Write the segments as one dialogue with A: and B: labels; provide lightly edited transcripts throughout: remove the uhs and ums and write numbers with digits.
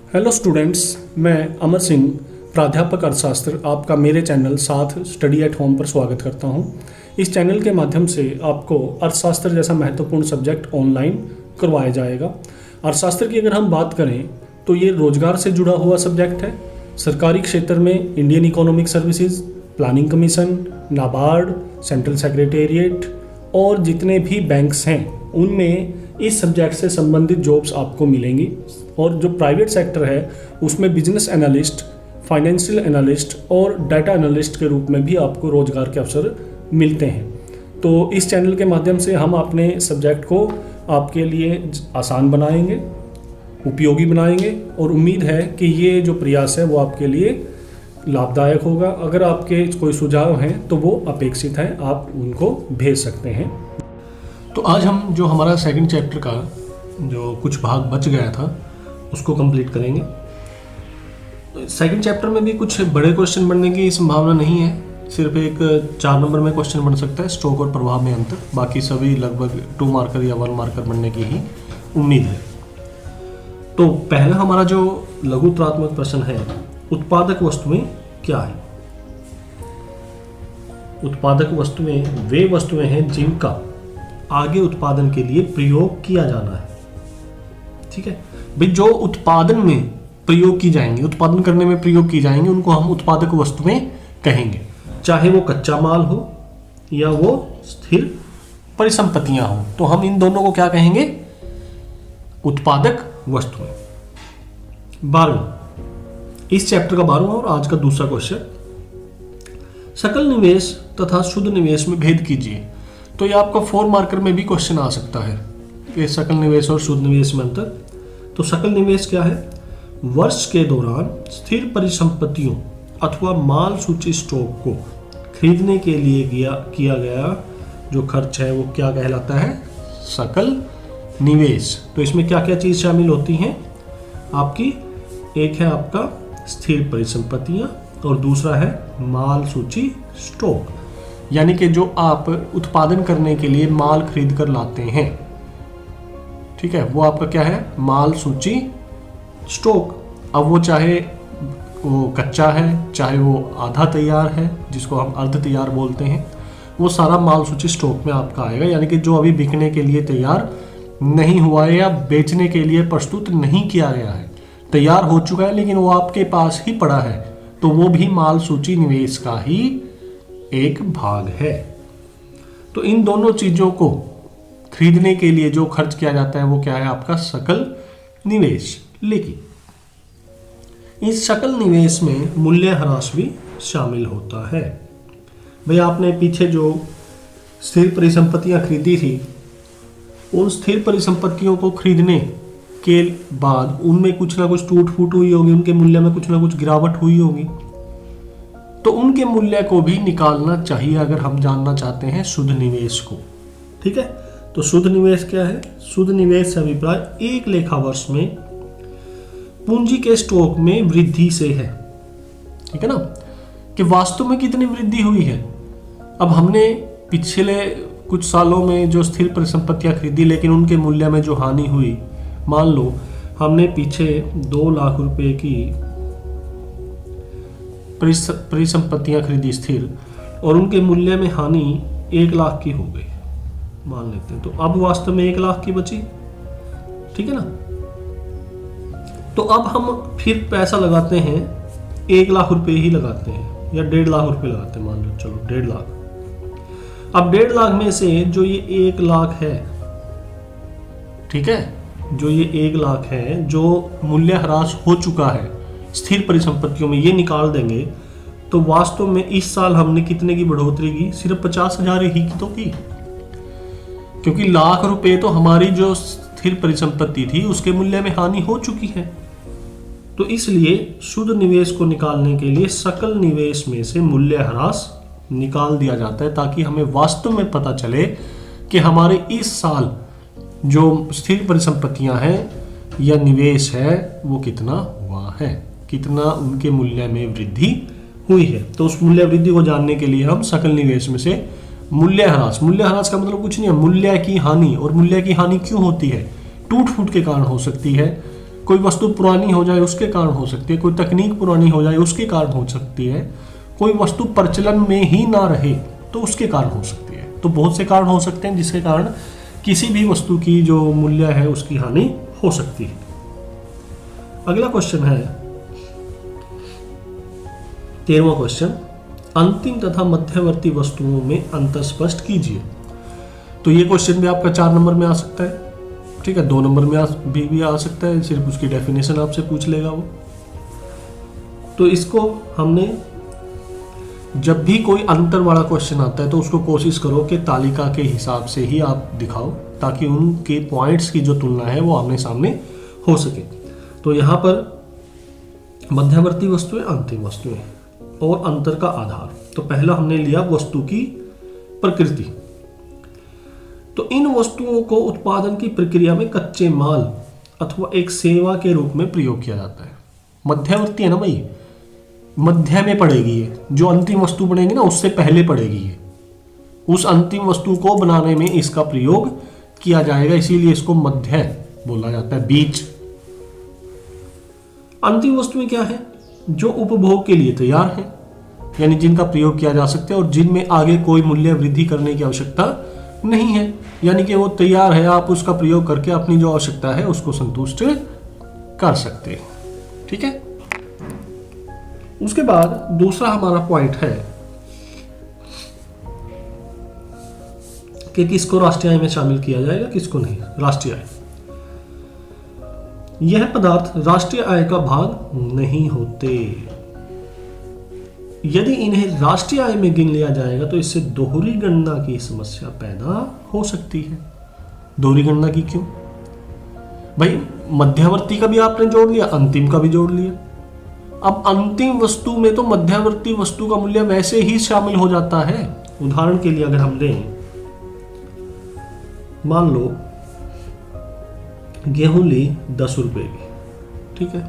A: Hello students, मैं अमर सिंह, प्राध्यापक अर्थशास्त्र, आपका मेरे चैनल साथ स्टडी एट होम पर स्वागत करता हूं। इस चैनल के माध्यम से आपको अर्थशास्त्र जैसा महत्वपूर्ण सब्जेक्ट ऑनलाइन करवाया जाएगा। अर्थशास्त्र की अगर हम बात करें तो ये रोजगार से जुड़ा हुआ सब्जेक्ट है। सरकारी क्षेत्र में Indian economic services, planning commission, NABARD, central secretariat और जितने भी बैंक्स हैं उनमें इस सब्जेक्ट से संबंधित जॉब्स आपको मिलेंगी। और जो प्राइवेट सेक्टर है उसमें बिजनेस एनालिस्ट, फाइनेंशियल एनालिस्ट और डाटा एनालिस्ट के रूप में भी आपको रोजगार के अवसर मिलते हैं। तो इस चैनल के माध्यम से हम अपने सब्जेक्ट को आपके लिए आसान बनाएंगे, उपयोगी बनाएंगे और उम्मीद है कि ये जो प्रयास है वो आपके लिए लाभदायक होगा। अगर आपके कोई सुझाव हैं तो वो अपेक्षित हैं, आप उनको भेज सकते हैं। तो आज हम जो हमारा सेकंड चैप्टर का जो कुछ भाग बच गया था उसको कंप्लीट करेंगे। सेकंड चैप्टर में भी कुछ बड़े क्वेश्चन बनने की संभावना नहीं है, सिर्फ एक 4 नंबर में क्वेश्चन बन सकता है, स्ट्रोक और प्रभाव में अंतर। बाकी सभी लगभग 2 मार्कर या 1 मार्कर बनने की ही उम्मीद है। तो पहला हमारा जो लघुत्रात्मक प्रश्न है, उत्पादक वस्तुएं क्या है? उत्पादक वस्तुएं वे वस्तुएं हैं जिनका आगे उत्पादन के लिए प्रयोग किया जाना है। ठीक है भाई, जो उत्पादन में प्रयोग की जाएंगी, उत्पादन करने में प्रयोग की जाएंगी, उनको हम उत्पादक वस्तुएं कहेंगे। चाहे वो कच्चा माल हो या वो स्थिर परिसंपत्तियां हो, तो हम इन दोनों को क्या कहेंगे? उत्पादक वस्तुएं। 12वां, इस चैप्टर का 12वां और आज का दूसरा क्वेश्चन, सकल निवेश तथा शुद्ध निवेश में भेद कीजिए। तो ये आपका 4 मार्कर में भी क्वेश्चन आ सकता है कि सकल निवेश और शुद्ध निवेश में अंतर। तो सकल निवेश क्या है? वर्ष के दौरान स्थिर परिसंपत्तियों अथवा माल सूची स्टॉक को खरीदने के लिए किया गया जो खर्च है वो क्या कहलाता है? सकल निवेश। तो इसमें क्या क्या चीज शामिल होती हैं आपकी? एक है आपका स्थिर परिसंपत्तियां और दूसरा है माल सूची स्टॉक, यानी कि जो आप उत्पादन करने के लिए माल खरीद कर लाते हैं, ठीक है, वो आपका क्या है? माल सूची स्टॉक। अब वो चाहे वो कच्चा है, चाहे वो आधा तैयार है जिसको हम अर्ध तैयार बोलते हैं, वो सारा माल सूची स्टॉक में आपका आएगा। यानी कि जो अभी बिकने के लिए तैयार नहीं हुआ है या बेचने के लिए प्रस्तुत नहीं किया गया है, तैयार हो चुका है लेकिन वो आपके पास ही पड़ा है, तो वो भी माल सूची निवेश का ही एक भाग है। तो इन दोनों चीजों को खरीदने के लिए जो खर्च किया जाता है वो क्या है? आपका सकल निवेश। लेकिन इस सकल निवेश में मूल्यह्रास भी शामिल होता है। भाई, आपने पीछे जो स्थिर परिसंपत्तियां खरीदी थी, उन स्थिर परिसंपत्तियों को खरीदने के बाद उनमें कुछ ना कुछ टूट फूट हुई होगी, उनके मूल्य में कुछ ना कुछ गिरावट हुई होगी, तो उनके मूल्य को भी निकालना चाहिए अगर हम जानना चाहते हैं शुद्ध निवेश को। ठीक है, तो शुद्ध निवेश क्या है? शुद्ध निवेश से अभिप्राय एक लेखा वर्ष में पूंजी के स्टॉक में वृद्धि से है। ठीक है ना, कि वास्तव में कितनी वृद्धि हुई है। अब हमने पिछले कुछ सालों में जो स्थिर परिसंपत्तियां खरीदी लेकिन उनके मूल्य में जो हानि हुई, मान लो हमने पीछे 2 लाख रुपए की परिसंपत्तियां खरीदी स्थिर और उनके मूल्य में हानि 1 लाख की हो गई, मान लेते हैं, तो अब वास्तव में 1 लाख की बची। ठीक है ना, तो अब हम फिर पैसा लगाते हैं, 1 लाख रुपए ही लगाते हैं या 1.5 लाख रुपए लगाते हैं, मान लो, चलो 1.5 लाख। अब 1.5 लाख में से जो ये 1 लाख है, ठीक है, जो ये 1 लाख है जो मूल्यह्रास हो चुका है स्थिर परिसंपत्तियों में, ये निकाल देंगे तो वास्तव में इस साल हमने कितने की बढ़ोतरी की? सिर्फ 50,000 ही की तो की, क्योंकि लाख रुपए तो हमारी जो स्थिर परिसंपत्ति थी उसके मूल्य में हानि हो चुकी है। तो इसलिए शुद्ध निवेश को निकालने के लिए सकल निवेश में से मूल्यह्रास निकाल दिया जाता है, ताकि हमें वास्तव में पता चले कि हमारे इस साल जो स्थिर परिसंपत्तियां हैं या निवेश है वो कितना हुआ है, कितना उनके मूल्य में वृद्धि हुई है। तो उस मूल्य वृद्धि को जानने के लिए हम सकल निवेश में से मूल्यह्रास का मतलब कुछ नहीं है, मूल्य की हानि। और मूल्य की हानि क्यों होती है? टूट फूट के कारण हो सकती है, कोई वस्तु पुरानी हो जाए उसके कारण हो सकती है, कोई तकनीक पुरानी हो जाए उसके कारण हो सकती है, कोई वस्तु प्रचलन में ही ना रहे तो उसके कारण हो सकती है। तो बहुत से कारण हो सकते हैं जिसके कारण किसी भी वस्तु की जो मूल्य है उसकी हानि हो सकती है। अगला क्वेश्चन है 13वां क्वेश्चन, अंतिम तथा मध्यवर्ती वस्तुओं में अंतर स्पष्ट कीजिए। तो ये क्वेश्चन भी आपका 4 नंबर में आ सकता है, ठीक है, 2 नंबर में भी आ सकता है, सिर्फ उसकी डेफिनेशन आपसे पूछ लेगा वो। तो इसको हमने जब भी कोई अंतर वाला क्वेश्चन आता है तो उसको कोशिश करो कि तालिका के हिसाब से ही आप दिखाओ, ताकि उनके पॉइंट्स की जो तुलना है वो आमने सामने हो सके। तो यहाँ पर मध्यवर्ती वस्तुएं, अंतिम वस्तुएं और अंतर का आधार। तो पहला हमने लिया वस्तु की प्रकृति। तो इन वस्तुओं को उत्पादन की प्रक्रिया में कच्चे माल अथवा एक सेवा के रूप में प्रयोग किया जाता है। मध्यवर्ती है ना भाई, मध्य में पड़ेगी ये, जो अंतिम वस्तु बनेगी ना उससे पहले पड़ेगी ये, उस अंतिम वस्तु को बनाने में इसका प्रयोग किया जाएगा, इसीलिए इसको मध्य बोला जाता है, बीच। अंतिम वस्तुएं क्या है? जो उपभोग के लिए तैयार है, यानी जिनका प्रयोग किया जा सकता है और जिनमें आगे कोई मूल्य वृद्धि करने की आवश्यकता नहीं है, यानी कि वो तैयार है, आप उसका प्रयोग करके अपनी जो आवश्यकता है उसको संतुष्ट कर सकते हैं। ठीक है। उसके बाद दूसरा हमारा पॉइंट है कि किसको राष्ट्रीय आय में शामिल किया जाएगा, किसको नहीं। राष्ट्रीय आय, यह पदार्थ राष्ट्रीय आय का भाग नहीं होते। यदि इन्हें राष्ट्रीय आय में गिन लिया जाएगा तो इससे दोहरी गणना की समस्या पैदा हो सकती है। दोहरी गणना की क्यों भाई? मध्यवर्ती का भी आपने जोड़ लिया, अंतिम का भी जोड़ लिया। अब अंतिम वस्तु में तो मध्यवर्ती वस्तु का मूल्य वैसे ही शामिल हो जाता है। उदाहरण के लिए अगर हम दें, मान लो गेहूं ली 10 रुपए की, ठीक है,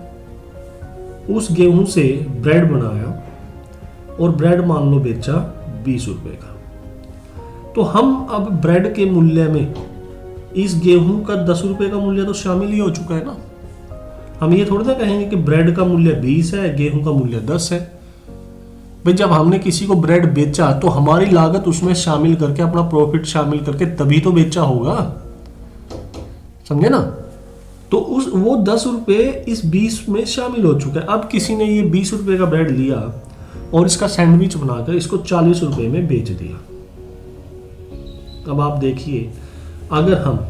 A: उस गेहूं से ब्रेड बनाया और ब्रेड मान लो बेचा 20 रुपए का, तो हम अब ब्रेड के मूल्य में इस गेहूं का 10 रुपए का मूल्य तो शामिल ही हो चुका है ना। हम ये थोड़ा ना कहेंगे कि ब्रेड का मूल्य 20 है, गेहूं का मूल्य 10 है। भाई जब हमने किसी को ब्रेड बेचा तो हमारी लागत उसमें शामिल करके, अपना प्रॉफिट शामिल करके तभी तो बेचा होगा, समझे ना। तो वो 10 रुपए इस 20 में शामिल हो चुका है। अब किसी ने ये 20 रुपए का ब्रेड लिया और इसका सैंडविच बनाकर इसको 40 रुपए में बेच दिया। अब आप देखिए, अगर हम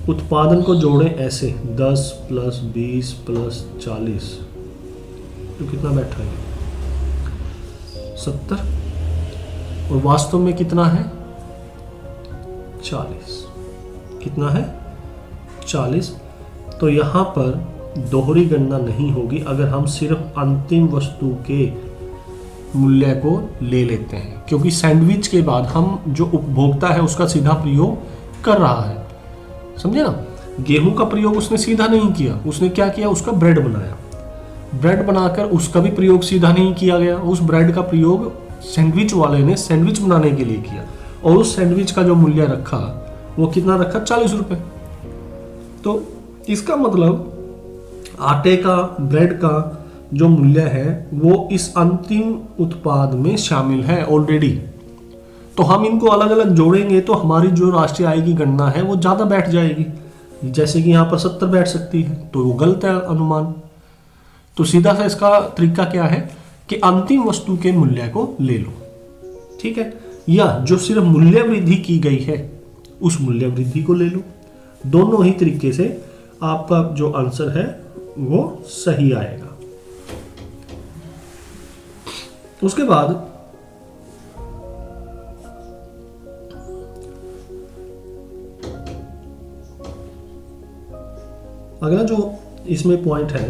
A: उत्पादन को जोड़ें ऐसे 10 + 20 + 40 तो कितना बैठा है? 70। और वास्तव में कितना है? 40। कितना है? 40। तो यहाँ पर दोहरी गणना नहीं होगी अगर हम सिर्फ अंतिम वस्तु के मूल्य को ले लेते हैं, क्योंकि सैंडविच के बाद हम जो उपभोक्ता है उसका सीधा प्रयोग कर रहा है, समझे ना। गेहूं का प्रयोग उसने सीधा नहीं किया, उसने क्या किया? उसका ब्रेड बनाया। ब्रेड बनाकर उसका भी प्रयोग सीधा नहीं किया गया, उस ब्रेड का प्रयोग सैंडविच वाले ने सैंडविच बनाने के लिए किया और उस सैंडविच का जो मूल्य रखा वो कितना रखा? 40 रुपए। तो इसका मतलब आटे का, ब्रेड का जो मूल्य है वो इस अंतिम उत्पाद में शामिल है ऑलरेडी। तो हम इनको अलग अलग जोड़ेंगे तो हमारी जो राष्ट्रीय आय की गणना है वो ज़्यादा बैठ जाएगी। जैसे कि यहाँ पर 70 बैठ सकती है, तो वो गलत है अनुमान। तो सीधा सा इसका तरीका क्या है कि अंतिम वस्तु के मूल्य को ले लो, ठीक है, या जो सिर्फ मूल्य वृद्धि की गई है उस मूल्य वृद्धि को ले लो। दोनों ही तरीके से आपका जो आंसर है वो सही आएगा। उसके बाद अगला जो इसमें पॉइंट है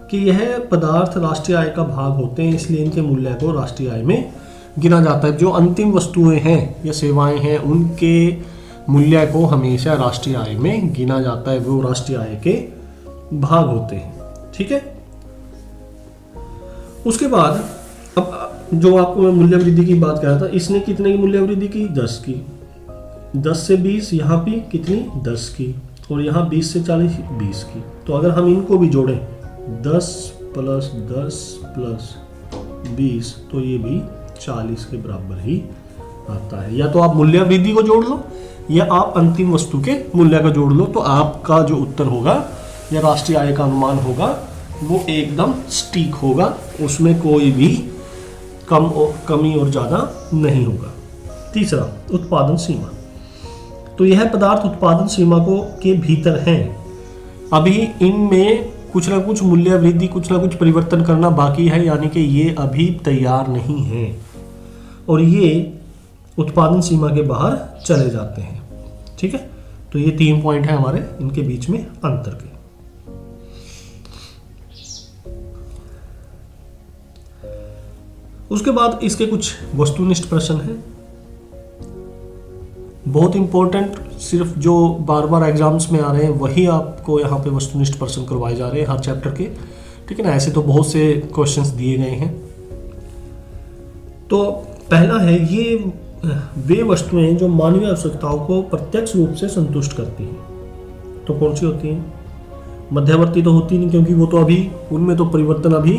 A: कि यह पदार्थ राष्ट्रीय आय का भाग होते हैं, इसलिए इनके मूल्य को राष्ट्रीय आय में गिना जाता है। जो अंतिम वस्तुएं हैं या सेवाएं हैं उनके मूल्य को हमेशा राष्ट्रीय आय में गिना जाता है, वो राष्ट्रीय आय के भाग होते हैं, ठीक है। उसके बाद अब जो आपको मैं मूल्य वृद्धि की बात कर रहा था, इसने कितने की मूल्य वृद्धि की? 10 की। 10 से 20, यहाँ भी कितनी? 10 की। और यहाँ 20 से 40 20 की। तो अगर हम इनको भी जोड़ें 10 + 10 + 20 तो ये भी 40 के बराबर ही आता है। या तो आप मूल्य वृद्धि को जोड़ लो या आप अंतिम वस्तु के मूल्य को जोड़ लो, तो आपका जो उत्तर होगा या राष्ट्रीय आय का अनुमान होगा वो एकदम सटीक होगा, उसमें कोई भी कमी और ज़्यादा नहीं होगा। तीसरा, उत्पादन सीमा। तो यह पदार्थ उत्पादन सीमा को के भीतर हैं, अभी इनमें कुछ ना कुछ मूल्य वृद्धि, कुछ ना कुछ परिवर्तन करना बाकी है, यानी कि ये अभी तैयार नहीं है और ये उत्पादन सीमा के बाहर चले जाते हैं। ठीक है, तो ये 3 पॉइंट है हमारे इनके बीच में अंतर के। उसके बाद इसके कुछ वस्तुनिष्ठ प्रश्न हैं, बहुत इंपॉर्टेंट, सिर्फ जो बार बार एग्जाम्स में आ रहे हैं वही आपको यहाँ पे वस्तुनिष्ठ प्रश्न करवाए जा रहे हैं हर चैप्टर के। ठीक है ना, ऐसे तो बहुत से क्वेश्चंस दिए गए हैं। तो पहला है, ये वे वस्तुएं जो मानवीय आवश्यकताओं को प्रत्यक्ष रूप से संतुष्ट करती हैं, तो कौन सी होती हैं? मध्यवर्ती तो होती नहीं, क्योंकि वो तो अभी उनमें तो परिवर्तन अभी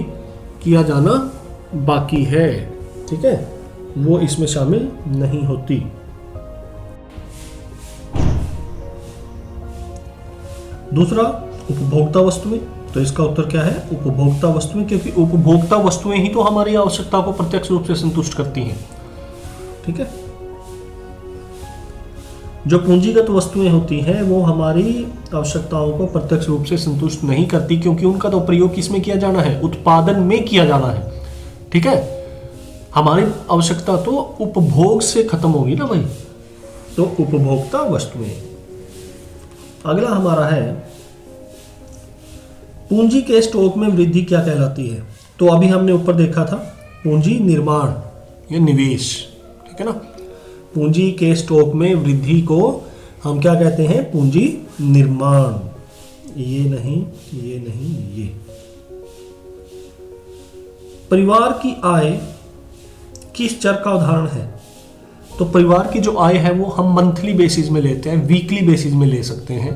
A: किया जाना बाकी है। ठीक है, वो इसमें शामिल नहीं होती। दूसरा, उपभोक्ता वस्तुएं। तो इसका उत्तर क्या है? उपभोक्ता वस्तुएं, क्योंकि उपभोक्ता वस्तुएं ही तो हमारी आवश्यकता को प्रत्यक्ष रूप से संतुष्ट करती हैं। ठीक है, जो पूंजीगत वस्तुएं होती हैं वो हमारी आवश्यकताओं को प्रत्यक्ष रूप से संतुष्ट नहीं करती, क्योंकि उनका तो प्रयोग किसमें किया जाना है? उत्पादन में किया जाना है। ठीक है, हमारी आवश्यकता तो उपभोग से खत्म होगी ना भाई, तो उपभोक्ता वस्तुएं। अगला हमारा है, पूंजी के स्टॉक में वृद्धि क्या कहलाती है? तो अभी हमने ऊपर देखा था पूंजी निर्माण या निवेश। ठीक है ना, पूंजी के स्टॉक में वृद्धि को हम क्या कहते हैं? पूंजी निर्माण। ये नहीं, ये नहीं, ये। परिवार की आय किस चर का उदाहरण है? तो परिवार की जो आय है वो हम मंथली बेसिस में लेते हैं, वीकली बेसिस में ले सकते हैं।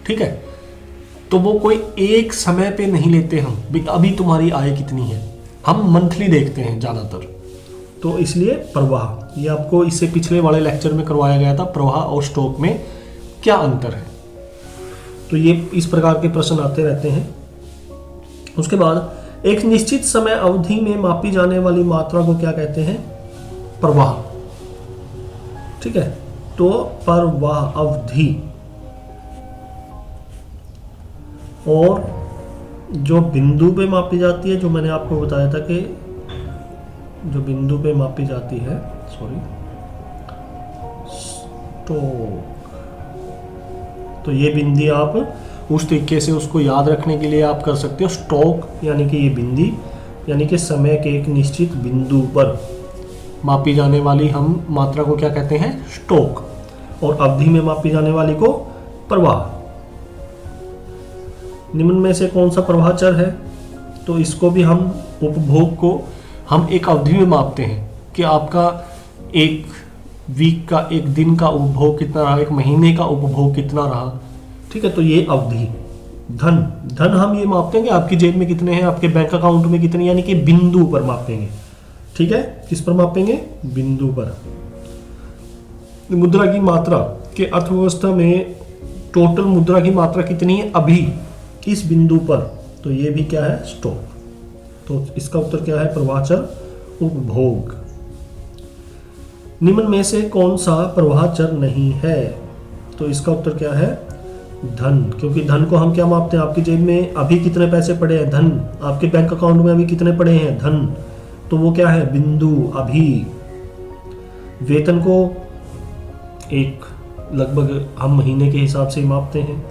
A: ठीक है, तो वो कोई एक समय पे नहीं लेते हम, अभी तुम्हारी आय कितनी है, हम मंथली देखते हैं ज़्यादातर। तो इसलिए प्रवाह, ये आपको इससे पिछले वाले लेक्चर में करवाया गया था, प्रवाह और स्टॉक में क्या अंतर है। तो ये इस प्रकार के प्रश्न आते रहते हैं। उसके बाद, एक निश्चित समय अवधि में मापी जाने वाली मात्रा को क्या कहते हैं? प्रवाह। ठीक है, तो प्रवाह अवधि। और जो बिंदु पे मापी जाती है, जो मैंने आपको बताया था कि जो बिंदु पे मापी जाती है, तो ये बिंदी आप उस तरीके से उसको याद रखने के लिए आप कर सकते हो। स्टॉक यानी कि ये बिंदी, यानी कि समय के एक निश्चित बिंदु पर मापी जाने वाली हम मात्रा को क्या कहते हैं? स्टॉक। और अवधि में मापी जाने वाली को प्रवाह। निम्न में से कौन सा प्रवाह चर है? तो इसको भी हम उपभोग को हम एक अवधि में मापते हैं कि आपका एक वीक का, एक दिन का उपभोग कितना रहा, एक महीने का उपभोग कितना रहा। ठीक है, तो ये अवधि। धन हम ये मापते हैं कि आपकी जेब में कितने हैं, आपके बैंक अकाउंट में कितने, यानी कि बिंदु पर मापेंगे। ठीक है, किस पर मापेंगे? बिंदु पर। मुद्रा की मात्रा के अर्थव्यवस्था में टोटल मुद्रा की मात्रा कितनी है अभी इस बिंदु पर, तो ये भी क्या है? स्टॉक। तो इसका उत्तर क्या है? प्रवाहचर उपभोग। निम्न में से कौन सा प्रवाहचर नहीं है? तो इसका उत्तर क्या है? धन। क्योंकि धन को हम क्या मापते हैं? आपकी जेब में अभी कितने पैसे पड़े हैं? धन। आपके बैंक अकाउंट में अभी कितने पड़े हैं? धन। तो वो क्या है? बिंदु, अभी। वेतन को एक लगभग हम महीने के हिसाब से मापते हैं।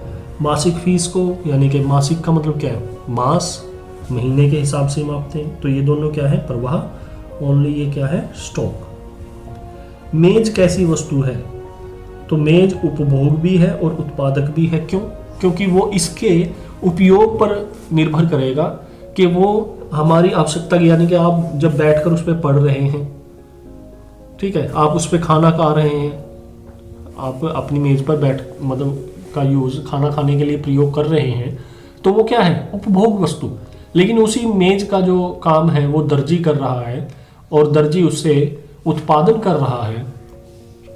A: मासिक फीस को, यानी कि मासिक का मतलब क्या है? मास, महीने के हिसाब से मापते हैं। तो ये दोनों क्या है? प्रवाह। ओनली ये क्या है? स्टॉक। मेज कैसी वस्तु है? तो मेज उपभोग भी है और उत्पादक भी है। क्यों? क्योंकि वो इसके उपयोग पर निर्भर करेगा कि वो हमारी आवश्यकता की, यानी कि आप जब बैठकर उस पर पढ़ रहे हैं, ठीक है, आप उस पर खाना खा रहे हैं, आप अपनी मेज पर बैठ मतलब का यूज़ खाना खाने के लिए प्रयोग कर रहे हैं तो वो क्या है, उपभोग वस्तु। लेकिन उसी मेज का जो काम है वो दर्जी कर रहा है और दर्जी उससे उत्पादन कर रहा है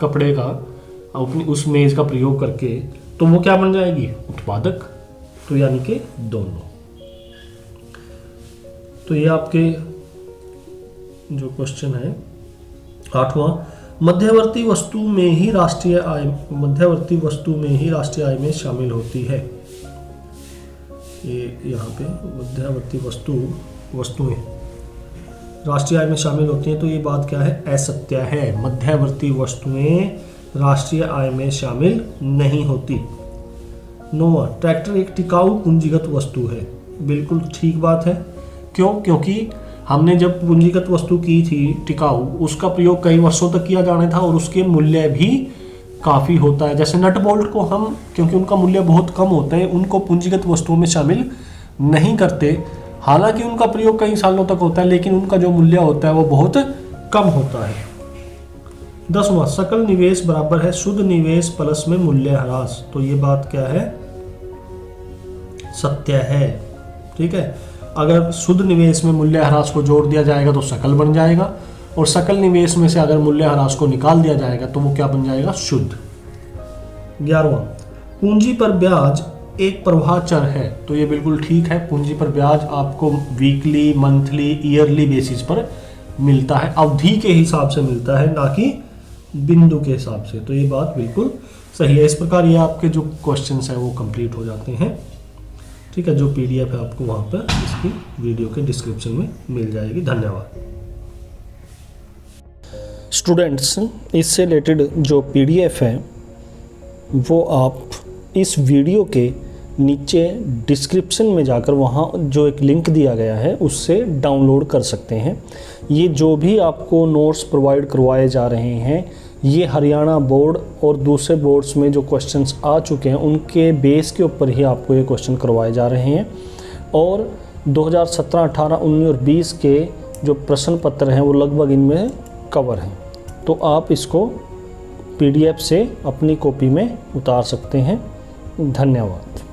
A: कपड़े का अपनी उस मेज का प्रयोग करके, तो वो क्या बन जाएगी, उत्पादक। तो यानी कि दोनों। तो ये आपके जो क्वेश्चन है 8वां, मध्यवर्ती वस्तु में ही राष्ट्रीय आय में शामिल होती है। ये यहाँ पे मध्यवर्ती वस्तुएं राष्ट्रीय आय में शामिल होती हैं, तो ये बात क्या है, असत्य है। मध्यवर्ती वस्तुएं राष्ट्रीय आय में शामिल नहीं होती। 9वां, ट्रैक्टर एक टिकाऊ पूंजीगत वस्तु है। बिल्कुल ठीक बात है। क्यों? क्योंकि हमने जब पूंजीगत वस्तु की थी टिकाऊ, उसका प्रयोग कई वर्षों तक किया जाना था और उसके मूल्य भी काफ़ी होता है। जैसे नट बोल्ट को हम, क्योंकि उनका मूल्य बहुत कम होता है, उनको पूंजीगत वस्तुओं में शामिल नहीं करते। हालांकि उनका प्रयोग कई सालों तक होता है, लेकिन उनका जो मूल्य होता है वो बहुत कम होता है। 10वां, सकल निवेश बराबर है शुद्ध निवेश प्लस में मूल्यह्रास। तो ये बात क्या है, सत्य है। ठीक है, अगर शुद्ध निवेश में मूल्यह्रास को जोड़ दिया जाएगा तो सकल बन जाएगा, और सकल निवेश में से अगर मूल्यह्रास को निकाल दिया जाएगा तो वो क्या बन जाएगा, शुद्ध। 11वां, पूंजी पर ब्याज एक प्रवाह चर है। तो ये बिल्कुल ठीक है। पूंजी पर ब्याज आपको वीकली, मंथली, ईयरली बेसिस पर मिलता है, अवधि के हिसाब से मिलता है, ना कि बिंदु के हिसाब से। तो ये बात बिल्कुल सही है। इस प्रकार ये आपके जो क्वेश्चंस हैं वो कंप्लीट हो जाते हैं। ठीक है, जो PDF है आपको वहाँ पर इसकी वीडियो के डिस्क्रिप्शन में मिल जाएगी। धन्यवाद।
B: स्टूडेंट्स, इससे रिलेटेड जो PDF है वो आप इस वीडियो के नीचे डिस्क्रिप्शन में जाकर वहाँ जो एक लिंक दिया गया है उससे डाउनलोड कर सकते हैं। ये जो भी आपको नोट्स प्रोवाइड करवाए जा रहे हैं, ये हरियाणा बोर्ड और दूसरे बोर्ड्स में जो क्वेश्चंस आ चुके हैं उनके बेस के ऊपर ही आपको ये क्वेश्चन करवाए जा रहे हैं। और 2017, 18, 19 और 20 के जो प्रश्न पत्र हैं वो लगभग इनमें कवर हैं। तो आप इसको PDF से अपनी कॉपी में उतार सकते हैं। धन्यवाद।